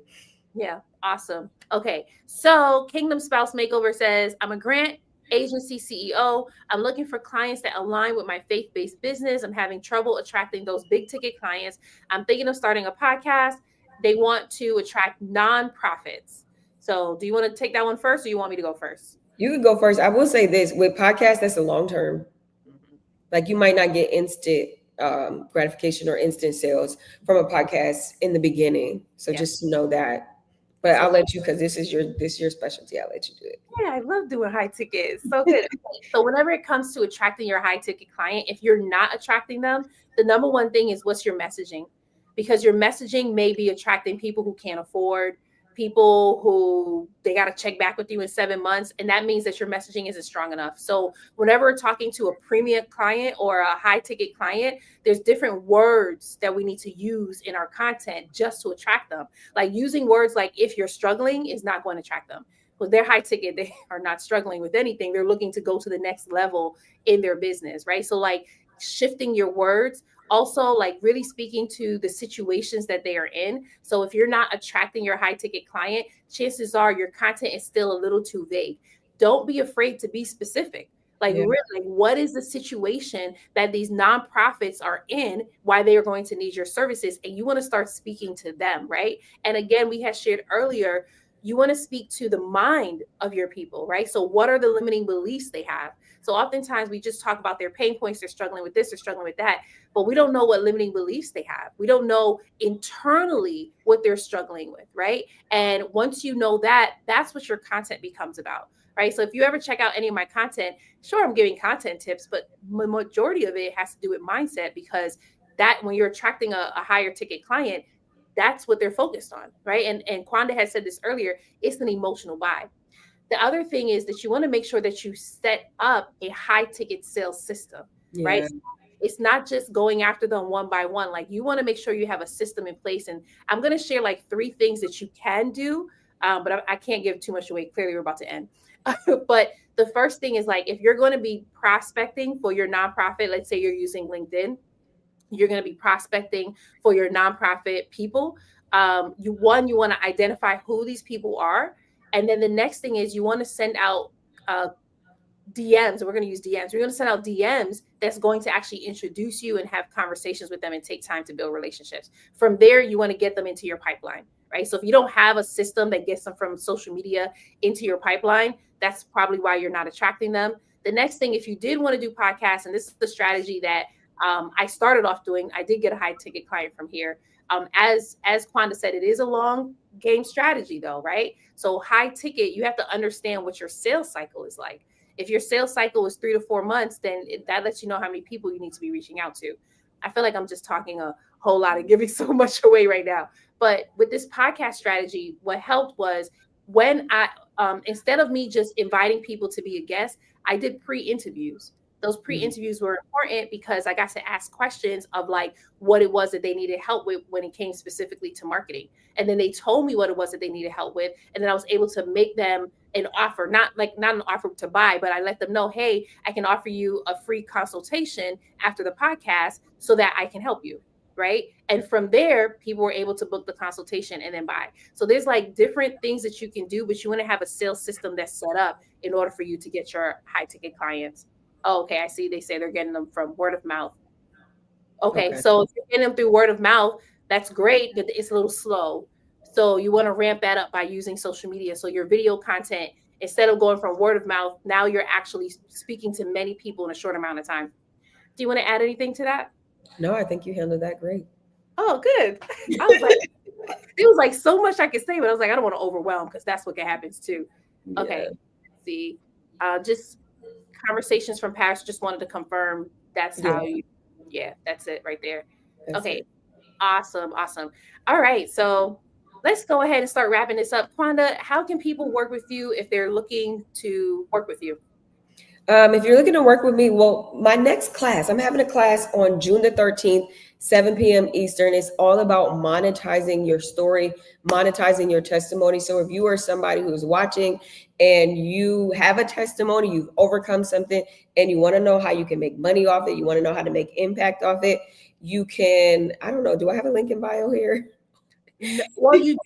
Yeah, awesome. Okay, so Kingdom Spouse Makeover says, I'm a grant agency CEO. I'm looking for clients that align with my faith based business. I'm having trouble attracting those big ticket clients. I'm thinking of starting a podcast. They want to attract nonprofits. So, do you want to take that one first or you want me to go first? You could go first. I will say this with podcasts, that's a long term. Mhm. Like you might not get instant gratification or instant sales from a podcast in the beginning. So Yeah. just know that. But So, I'll let you because this is your specialty. I'll let you do it. yeah, I love doing high tickets. So good. Okay, so whenever it comes to attracting your high ticket client, if you're not attracting them, the number one thing is what's your messaging? Because your messaging may be attracting people who can't afford, people who they got to check back with you in 7 months. And that means that your messaging isn't strong enough. So whenever we're talking to a premium client or a high ticket client, there's different words that we need to use in our content just to attract them. Like using words like if you're struggling is not going to attract them because they're high ticket, they are not struggling with anything. They're looking to go to the next level in their business, right? So, like shifting your words, also like really speaking to the situations that they are in. So, if you're not attracting your high ticket client, chances are your content is still a little too vague. Don't be afraid to be specific. Like, Yeah. really, like, what is the situation that these nonprofits are in? Why they are going to need your services, and you want to start speaking to them, right? And again, we had shared earlier you want to speak to the mind of your people, right? So, what are the limiting beliefs they have? So, oftentimes we just talk about their pain points. They're struggling with this, they're struggling with that, but we don't know what limiting beliefs they have. We don't know internally what they're struggling with, right? And once you know that, that's what your content becomes about, right? So, if you ever check out any of my content, sure, I'm giving content tips, but the majority of it has to do with mindset because that when you're attracting a higher ticket client, that's what they're focused on, right? And Quonda had said this earlier, it's an emotional buy. The other thing is that you want to make sure that you set up a high ticket sales system, right? Yeah. It's not just going after them one by one. Like you want to make sure you have a system in place. And I'm going to share like 3 things that you can do, but I can't give too much away. Clearly, we're about to end. But the first thing is like if you're going to be prospecting for your nonprofit, let's say you're using LinkedIn, you're going to be prospecting for your nonprofit people. You want to identify who these people are, and then the next thing is you want to send out uh, DMs. We're going to use DMs. We're going to send out DMs that's going to actually introduce you and have conversations with them and take time to build relationships. From there, you want to get them into your pipeline, right? So if you don't have a system that gets them from social media into your pipeline, that's probably why you're not attracting them. The next thing, if you did want to do podcasts, and this is the strategy that I started off doing, I did get a high ticket client from here. As Quonda said, it is a long game strategy though, right? So high ticket, you have to understand what your sales cycle is like. If your sales cycle is 3 to 4 months, then that lets you know how many people you need to be reaching out to. I feel like I'm just talking a whole lot and giving so much away right now. But with this podcast strategy, what helped was when I, instead of me just inviting people to be a guest, I did pre-interviews. Those pre-interviews were important because I got to ask questions of like what it was that they needed help with when it came specifically to marketing. And then they told me what it was that they needed help with. And then I was able to make them an offer, not an offer to buy, but I let them know, hey, I can offer you a free consultation after the podcast so that I can help you. Right. And from there, people were able to book the consultation and then buy. So there's like different things that you can do, but you want to have a sales system that's set up in order for you to get your high ticket clients. Oh, okay, I see. They say they're getting them from word of mouth. Okay, Okay. so if you're getting them through word of mouth, that's great, but it's a little slow. So you want to ramp that up by using social media. So your video content, instead of going from word of mouth, now you're actually speaking to many people in a short amount of time. Do you want to add anything to that? No, I think you handled that great. Oh, good. I was like, it was like so much I could say, but I was like, I don't want to overwhelm because that's what can happen too. Yeah. Okay, let's see. Just conversations from past, just wanted to confirm that's Yeah. how you, yeah, that's it right there. That's Okay, it. awesome. All right, so let's go ahead and start wrapping this up. Quonda, how can people work with you if they're looking to work with you? If you're looking to work with me, well, my next class, I'm having a class on June the 13th, 7 p.m. Eastern. It's all about monetizing your story, monetizing your testimony. So if you are somebody who's watching and you have a testimony, you've overcome something, and you want to know how you can make money off it, you want to know how to make impact off it, you can, I don't know, do I have a link in bio here? Well, you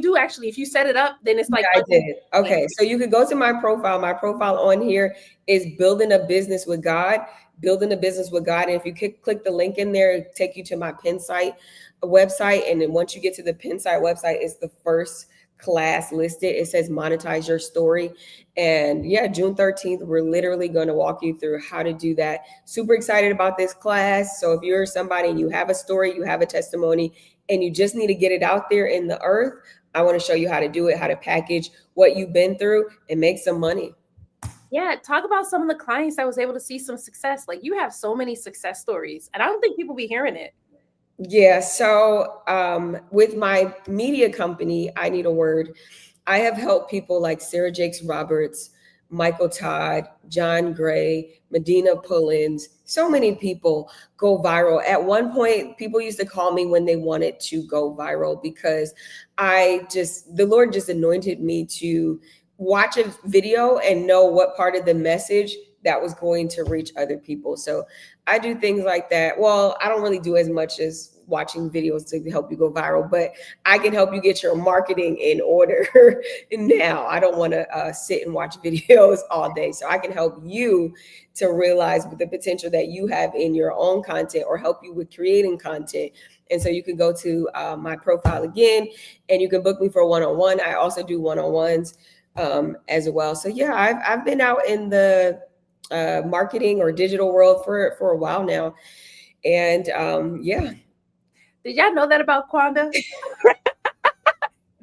do actually. If you set it up, then it's Yeah, like I did. Okay, so you could go to my profile. My profile on here is building a business with God, building a business with God. And if you click the link in there, it take you to my pin site website. And then once you get to the pin site website, it's the first class listed. It says monetize your story. And yeah, June 13th, we're literally going to walk you through how to do that. Super excited about this class. So if you're somebody and you have a story, you have a testimony, and you just need to get it out there in the earth, I want to show you how to do it, how to package what you've been through and make some money. Yeah, talk about some of the clients that was able to see some success. Like you have so many success stories, and I don't think people be hearing it. Yeah. So with my media company, I Need a Word, I have helped people like Sarah Jakes Roberts, Michael Todd, John Gray, Medina Pullins, so many people go viral. At one point, people used to call me when they wanted to go viral because the Lord just anointed me to watch a video and know what part of the message that was going to reach other people. So I do things like that. Well, I don't really do as much as watching videos to help you go viral, but I can help you get your marketing in order now. I don't want to sit and watch videos all day. So I can help you to realize the potential that you have in your own content or help you with creating content. And so you can go to my profile again and you can book me for a one-on-one. I also do one-on-ones as well. So yeah, I've been out in the marketing or digital world for a while now. And yeah. Did y'all know that about Quonda?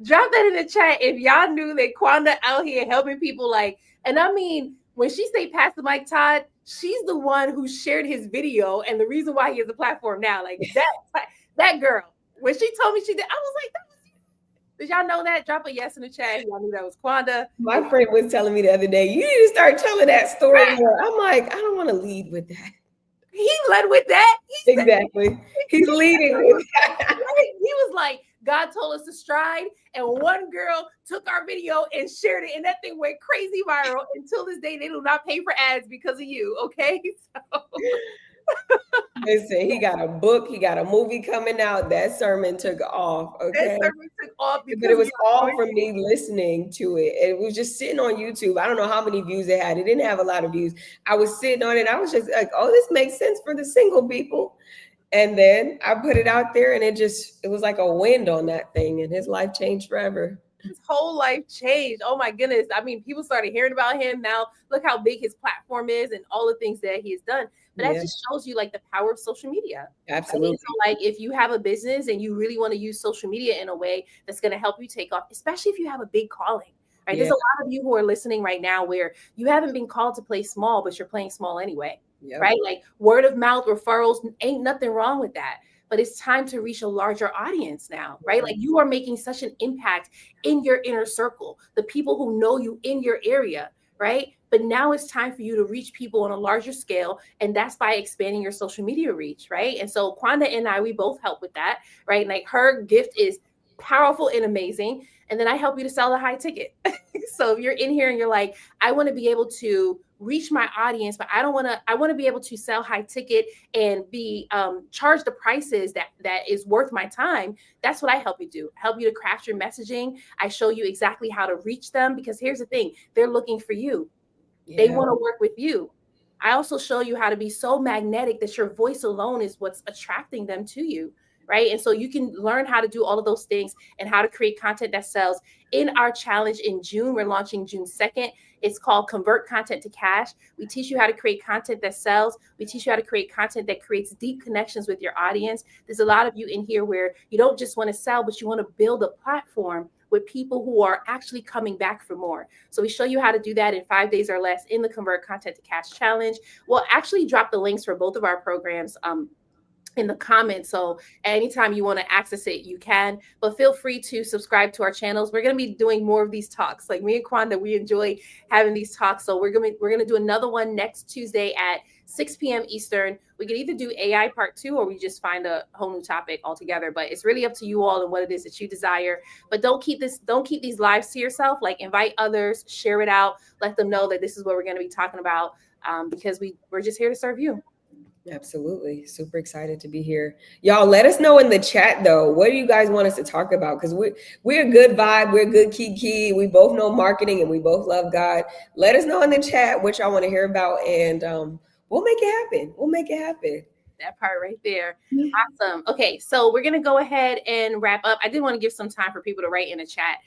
Drop that in the chat if y'all knew that Quonda out here helping people like, and I mean, when she say pass the mic, Todd, she's the one who shared his video and the reason why he has a platform now. Like that girl, when she told me she did, I was like, that was you. Did y'all know that? Drop a yes in the chat. Y'all knew that was Quonda. My friend was telling me the other day, you need to start telling that story more. I'm like, I don't want to lead with that. He led with that. Exactly. He's leading with that. He was like, God told us to stride, and one girl took our video and shared it, and that thing went crazy viral. Until this day, they do not pay for ads because of you. Okay, so. Listen, he got a book, he got a movie coming out. That sermon took off. Okay. That sermon took off because But it was all from me listening to it. It was just sitting on YouTube. I don't know how many views it had. It didn't have a lot of views. I was sitting on it. I was just like, oh, this makes sense for the single people. And then I put it out there and it was like a wind on that thing and his life changed forever. His whole life changed. Oh my goodness. I mean, people started hearing about him. Now look how big his platform is and all the things that he has done. But that just shows you like the power of social media. Absolutely. So like if you have a business and you really want to use social media in a way that's going to help you take off, especially if you have a big calling, right? There's a lot of you who are listening right now where you haven't been called to play small, but you're playing small anyway, right? Like word of mouth referrals, ain't nothing wrong with that. But it's time to reach a larger audience now, right? Like you are making such an impact in your inner circle, the people who know you in your area, right? but now it's time for you to reach people on a larger scale. And that's by expanding your social media reach, right? And so Quonda and I, we both help with that, right? Like her gift is powerful and amazing. And then I help you to sell a high ticket. So if you're in here and you're like, I want to be able to reach my audience, but I want to be able to sell high ticket and be charge the prices that is worth my time. That's what I help you do. I help you to craft your messaging. I show you exactly how to reach them, because here's the thing, they're looking for you. They Yeah. want to work with you. I also show you how to be so magnetic that your voice alone is what's attracting them to you, right? And so you can learn how to do all of those things and how to create content that sells in our challenge in June. We're launching June 2nd. It's called Convert Content to Cash. We teach you how to create content that sells. We teach you how to create content that creates deep connections with your audience. There's a lot of you in here where you don't just want to sell, but you want to build a platform with people who are actually coming back for more. So we show you how to do that in 5 days or less in the Convert Content to Cash Challenge. We'll actually drop the links for both of our programs in the comments. So anytime you want to access it, you can, but feel free to subscribe to our channels. We're going to be doing more of these talks. Like me and Quonda, we enjoy having these talks. So we're going to do another one next Tuesday at 6 p.m. Eastern. We can either do AI part 2 or we just find a whole new topic altogether, but it's really up to you all and what it is that you desire. But don't keep these lives to yourself. Like invite others, share it out, let them know that this is what we're going to be talking about, because we're just here to serve you. Absolutely. Super excited to be here. Y'all let us know in the chat though. What do you guys want us to talk about? Because we're a good vibe. We're good key. We both know marketing and we both love God. Let us know in the chat what y'all want to hear about, and we'll make it happen. We'll make it happen. That part right there. Awesome. Okay, so we're gonna go ahead and wrap up. I did want to give some time for people to write in the chat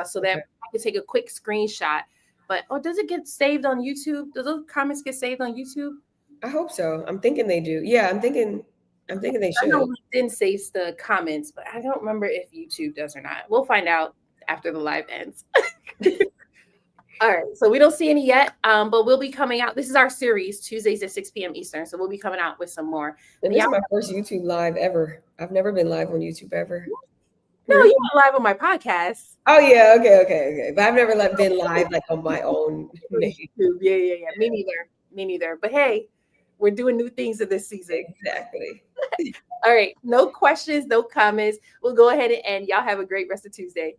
so that I can take a quick screenshot. But does it get saved on YouTube? Do those comments get saved on YouTube? I hope so. I'm thinking they do. Yeah, I'm thinking they should. I know LinkedIn saves the comments, but I don't remember if YouTube does or not. We'll find out after the live ends. All right, so we don't see any yet, but we'll be coming out. This is our series, Tuesdays at 6 p.m. Eastern, so we'll be coming out with some more. And this is my first YouTube live ever. I've never been live on YouTube ever. No, you went live on my podcast. Oh yeah, okay. But I've never been live like on my own name. Yeah. Me neither. But hey, we're doing new things in this season. Exactly. All right, no questions, no comments. We'll go ahead and end. Y'all have a great rest of Tuesday.